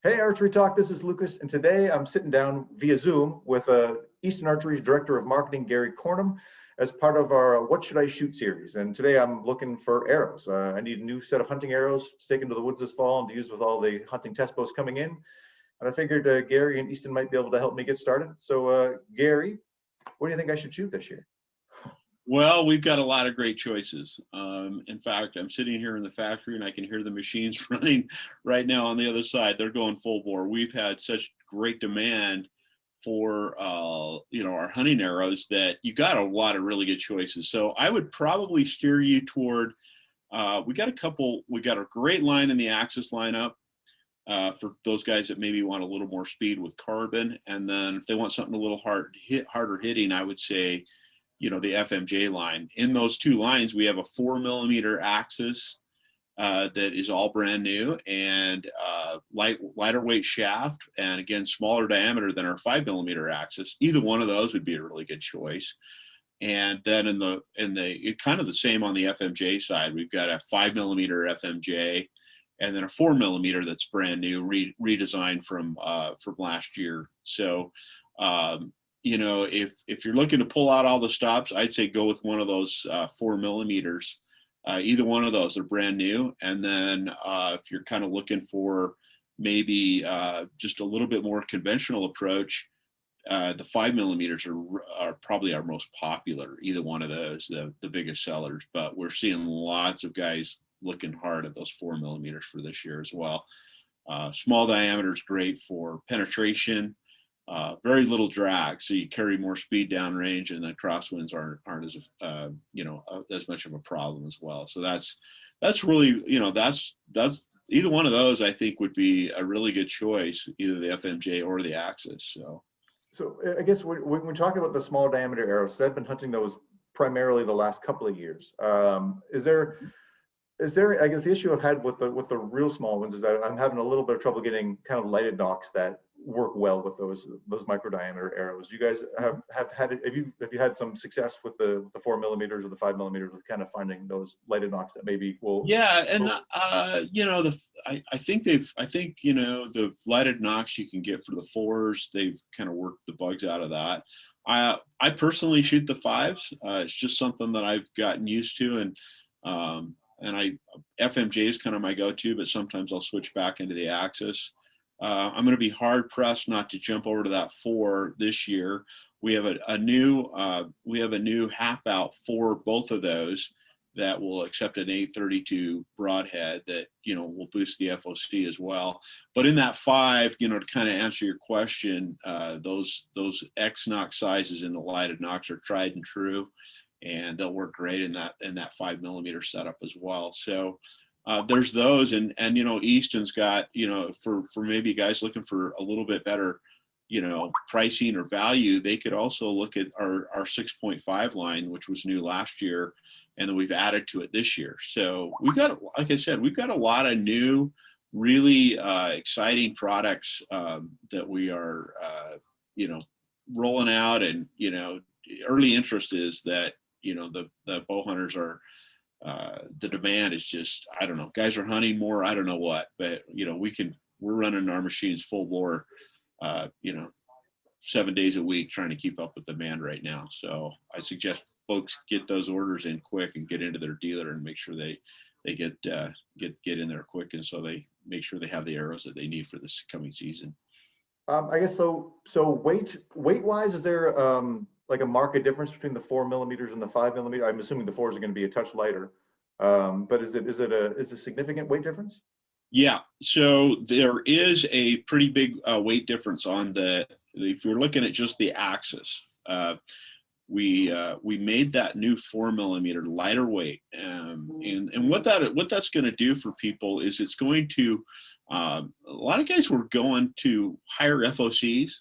Hey, Archery Talk, this is Lucas, and today I'm sitting down via Zoom with Easton Archery's Director of Marketing, Gary Cornum, as part of our What Should I Shoot series. And today I'm looking for arrows. I need a new set of hunting arrows to take into the woods this fall and to use with all the hunting test bows coming in. And I figured Gary and Easton might be able to help me get started. So Gary, what do you think I should shoot this year? Well, we've got a lot of great choices. In fact, I'm sitting here in the factory and I can hear the machines running right now on the other side. They're going full bore. We've had such great demand for our hunting arrows that you got a lot of really good choices. So I would probably steer you toward. We got a great line in the Axis lineup for those guys that maybe want a little more speed with carbon, and then if they want something a little harder hitting, I would say, the FMJ line. In those two lines, we have a 4mm Axis that is all brand new, and lighter weight shaft, and again, smaller diameter than our 5mm Axis. Either one of those would be a really good choice. And then kind of the same on the FMJ side. We've got a 5mm FMJ, and then a 4mm that's brand new, redesigned from last year. So if you're looking to pull out all the stops, I'd say go with one of those 4mm. Either one of those, are brand new. And then if you're kind of looking for maybe just a little bit more conventional approach, the 5mm are probably our most popular. Either one of those, the biggest sellers. But we're seeing lots of guys looking hard at those 4mm for this year as well. Small diameter is great for penetration. Very little drag, so you carry more speed downrange, and the crosswinds aren't as much of a problem as well. So that's really, that's either one of those I think would be a really good choice, either the FMJ or the Axis. So I guess when we're talking about the small diameter arrows, I've been hunting those primarily the last couple of years. Is there, I guess the issue I've had with the real small ones is that I'm having a little bit of trouble getting kind of lighted nocks that work well with those micro diameter arrows. You guys have you had some success with the 4mm or the 5mm with kind of finding those lighted nocks that maybe will? Yeah, and I think the lighted nocks you can get for the 4s, they've kind of worked the bugs out of that. I personally shoot the 5s. It's just something that I've gotten used to, and FMJ is kind of my go-to, but sometimes I'll switch back into the Axis. I'm going to be hard pressed not to jump over to that 4 this year. We have a new half out for both of those that will accept an 832 broadhead that will boost the FOC as well. But in that 5, to kind of answer your question, those X nock sizes in the lighted nocks are tried and true, and they'll work great in that 5mm setup as well. So there's those, and Easton's got, for maybe guys looking for a little bit better pricing or value, they could also look at our 6.5 line, which was new last year, and then we've added to it this year. So we've got, like I said, we've got a lot of new, really exciting products that we are rolling out, and early interest is that the bow hunters are, the demand is just, I don't know, guys are hunting more, I don't know what, but we're running our machines full bore 7 days a week trying to keep up with demand right now. So I suggest folks get those orders in quick and get into their dealer and make sure they get in there quick, and so they make sure they have the arrows that they need for this coming season. I guess so weight wise, is there like a market difference between the 4mm and the 5mm? I'm assuming the 4s are going to be a touch lighter, but is it a significant weight difference? Yeah, so there is a pretty big weight difference on if you're looking at just the Axis. We made that new 4mm lighter weight, and what that's going to do for people is it's going to, a lot of guys were going to higher FOCs.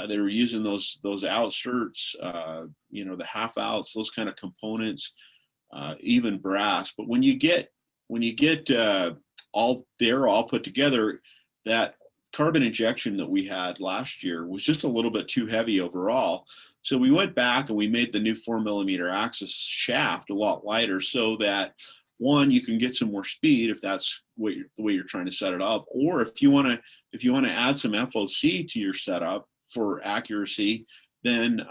They were using those outserts, the half outs, those kind of components, even brass. But when you get all put together, that carbon injection that we had last year was just a little bit too heavy overall. So we went back and we made the new 4mm Axis shaft a lot lighter, so that one, you can get some more speed if that's the way you're trying to set it up, or if you want to add some FOC to your setup for accuracy, then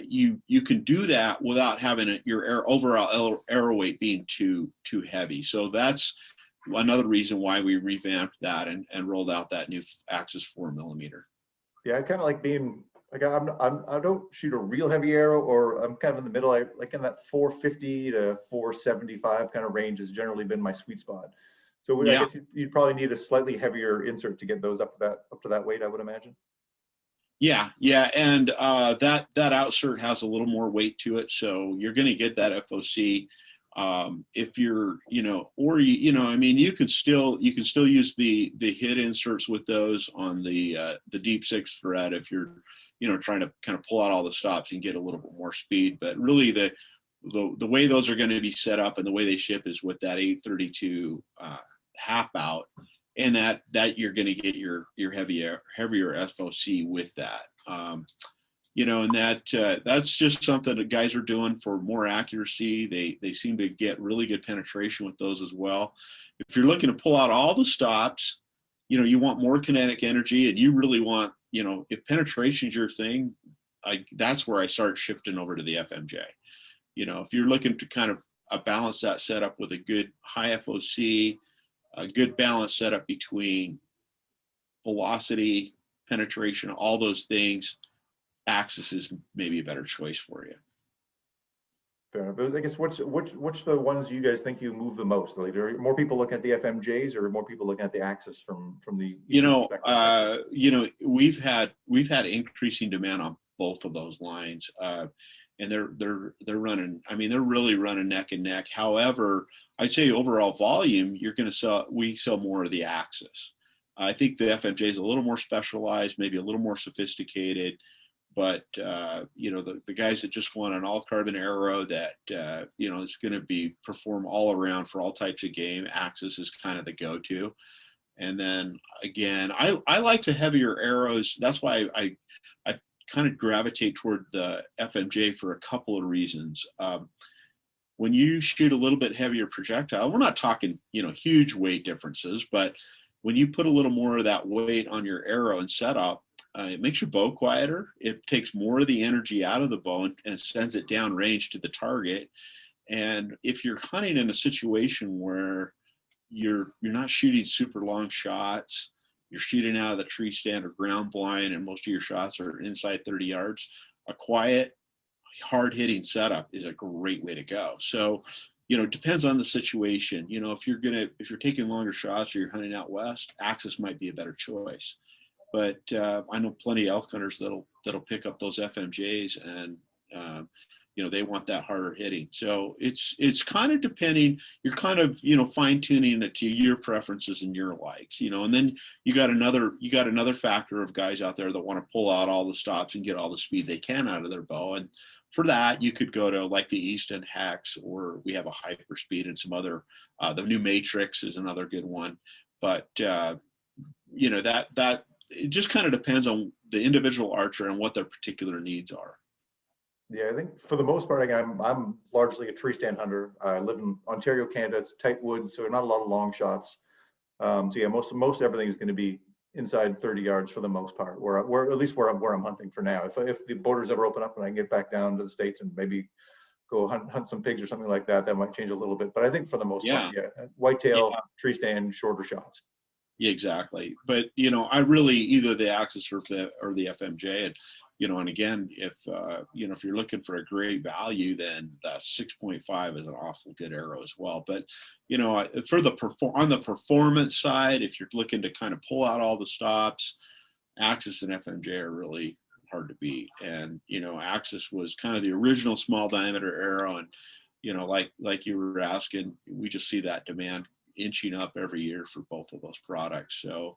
you can do that without having your overall arrow weight being too heavy. So that's another reason why we revamped that and rolled out that new Axis 4mm. Yeah, I kind of like being like I don't shoot a real heavy arrow, or I'm kind of in the middle. I like in that 450 to 475 kind of range has generally been my sweet spot. So I Yeah. guess you'd probably need a slightly heavier insert to get those up to that weight, I would imagine. Yeah, and that outsert has a little more weight to it, so you're going to get that FOC. If you're, I mean, you can still use the hit inserts with those on the deep 6 thread if you're, trying to kind of pull out all the stops and get a little bit more speed. But really, the way those are going to be set up and the way they ship is with that 832 half out, and that you're going to get your heavier FOC with that. And that's just something that guys are doing for more accuracy. They seem to get really good penetration with those as well. If you're looking to pull out all the stops, you want more kinetic energy, and you really want, if penetration is your thing, that's where I start shifting over to the FMJ. If you're looking to kind of balance that setup with a good high FOC, a good balance setup between velocity, penetration, all those things, Axis is maybe a better choice for you. Fair enough. But I guess which the ones you guys think you move the most? Like, are more people looking at the FMJs or more people looking at the Axis from the we've had increasing demand on both of those lines, and they're running. I mean, they're really running neck and neck. However, I'd say overall volume, we sell more of the Axis. I think the FMJ is a little more specialized, maybe a little more sophisticated. But the guys that just want an all carbon arrow that is going to perform all around for all types of game, Axis is kind of the go-to. And then again, I like the heavier arrows. That's why I kind of gravitate toward the FMJ for a couple of reasons. When you shoot a little bit heavier projectile, we're not talking huge weight differences, but when you put a little more of that weight on your arrow and setup, it makes your bow quieter. It takes more of the energy out of the bow and sends it down range to the target. And if you're hunting in a situation where you're not shooting super long shots, you're shooting out of the tree stand or ground blind, and most of your shots are inside 30 yards, a quiet, hard-hitting setup is a great way to go. So, it depends on the situation. If you're taking longer shots or you're hunting out west, Axis might be a better choice. But I know plenty of elk hunters that'll pick up those FMJs, and they want that harder hitting. So it's kind of depending. You're kind of fine tuning it to your preferences and your likes. And then you got another factor of guys out there that want to pull out all the stops and get all the speed they can out of their bow. And for that, you could go to like the Easton Hex, or we have a Hyperspeed and some other. The new Matrix is another good one, but that. It just kind of depends on the individual archer and what their particular needs are. Yeah, I think for the most part, I'm largely a tree stand hunter. I live in Ontario, Canada. It's tight woods, so not a lot of long shots. So yeah, most everything is going to be inside 30 yards for the most part. Where at least where I'm hunting for now. If the borders ever open up and I can get back down to the States and maybe go hunt some pigs or something like that, that might change a little bit. But I think for the most part, yeah, whitetail, tree stand, shorter shots. Yeah, exactly. But I really either the Axis or the FMJ, and again, if you're looking for a great value, then the 6.5 is an awful good arrow as well. But for on the performance side, if you're looking to kind of pull out all the stops, Axis and FMJ are really hard to beat. And Axis was kind of the original small diameter arrow, and like you were asking, we just see that demand inching up every year for both of those products. So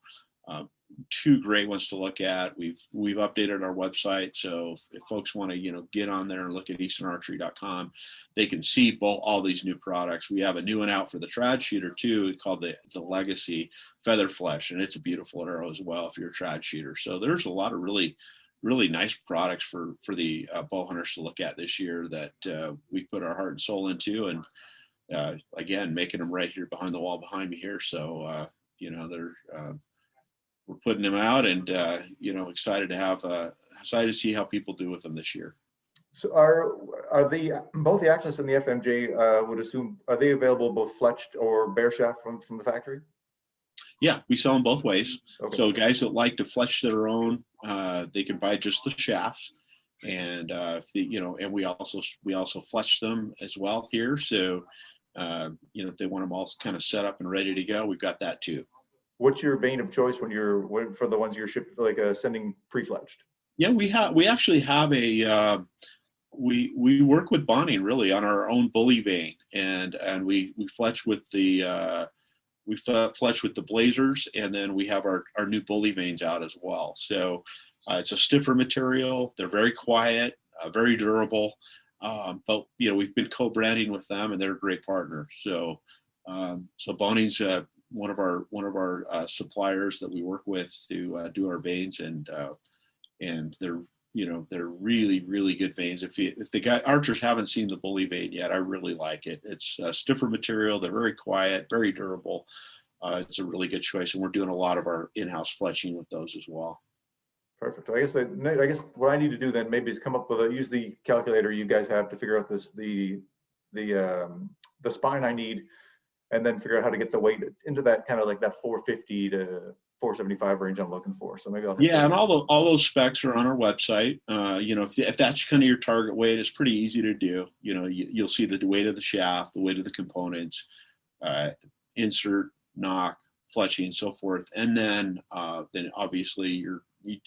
two great ones to look at. We've updated our website, so if folks want to get on there and look at eastonarchery.com, they can see all these new products. We have a new one out for the trad shooter too, called the Legacy Feather Flesh, and it's a beautiful arrow as well if you're a trad shooter. So there's a lot of really nice products for the bow hunters to look at this year that we put our heart and soul into. And again, making them right here behind the wall behind me here. So, you know, we're putting them out, and, you know, excited to see how people do with them this year. So are both the Access and the FMJ, would assume, are they available both fletched or bare shaft from the factory? Yeah, we sell them both ways. Okay. So guys that like to fletch their own, they can buy just the shafts, and you know, and we also fletch them as well here. So you know, if they want them all kind of set up and ready to go, we've got that too. What's your vein of choice for the ones you're sending pre-fletched? Yeah, we actually have a we work with bonding really on our own bully vein, and we fletch with the fletch with the blazers, and then we have our new bully veins out as well. So it's a stiffer material. They're very quiet, very durable. But you know, we've been co-branding with them, and they're a great partner. So so bonding's one of our suppliers that we work with to do our veins, and they're, you know, they're really good veins. If the archers haven't seen the bully vein yet, I really like it. It's a stiffer material. They're very quiet, very durable. It's a really good choice, and we're doing a lot of our in-house fletching with those as well. Perfect. I guess what I need to do then maybe is come up with use the calculator you guys have to figure out the spine I need, and then figure out how to get the weight into that kind of like that 450 to 475 range I'm looking for. So maybe I'll and all those specs are on our website. You know, if that's kind of your target weight, it's pretty easy to do. You know, you'll see the weight of the shaft, the weight of the components, insert, knock, fletching, and so forth, and then obviously you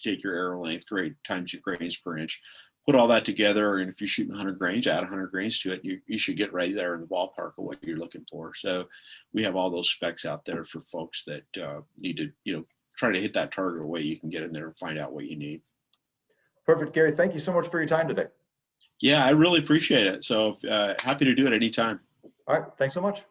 take your arrow length, times your grains per inch, put all that together, and if you're shooting 100 grains, add 100 grains to it. You should get right there in the ballpark of what you're looking for. So we have all those specs out there for folks that need to, you know, try to hit that target weight. You can get in there and find out what you need. Perfect, Gary. Thank you so much for your time today. Yeah, I really appreciate it. So happy to do it anytime. All right. Thanks so much.